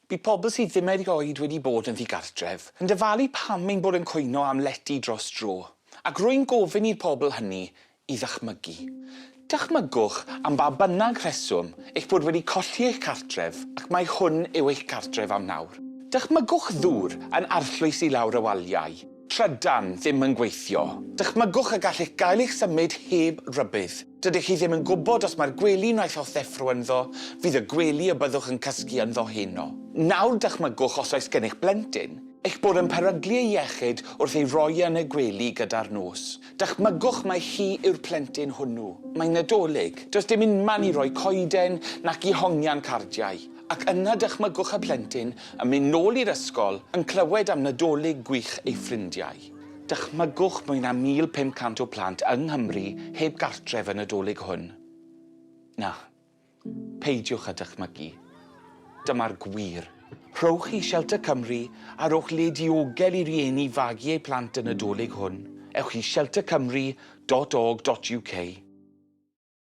Bydd pobl sydd ddim erioed wedi bod yn ddigartref yn dyfalu pam ein bod yn cwyno am leti dros dro, ac rwy'n gofyn i'r pobl hynny i ddychmygu. Dychmygwch am ba bynnag rheswm eich bod wedi colli eich cartref ac mae hwn yw eich cartref am nawr. Dychmygwch ddŵr yn arllwys i lawr y waliau. Trydan ddim yn gweithio. Dychmygwch y gallech gael eich symud heb rybydd. Dydych chi ddim yn gwybod os mae'r gwely wnaeth otheffro ynddo, fydd y gwely y byddwch yn cysgu ynddo heno. Nawr dychmygwch os oes gennych blentyn, eich bod yn peryglu ei iechyd wrth ei roi yn y gwely gyda'r nos. Dychmygwch mai hi yw'r plentyn hwnnw. Mae'n Nadolig. Does dim unman i roi coeden nac i hongian cardiau. Ac yna dychmygwch y plentyn yn mynd nôl i'r ysgol yn clywed am Nadolig gwych ei ffrindiau. Dychmygwch mwy na 1,500 o plant yng Nghymru heb gartref y Nadolig hwn. Na, peidiwch â dychmygu. Dyma'r gwir. Rhowch i Helpwch Cymru a rhowch le diogel i rieni fagu eu plant yn Nadolig hwn. Ewch i helpwchcymru.org.uk.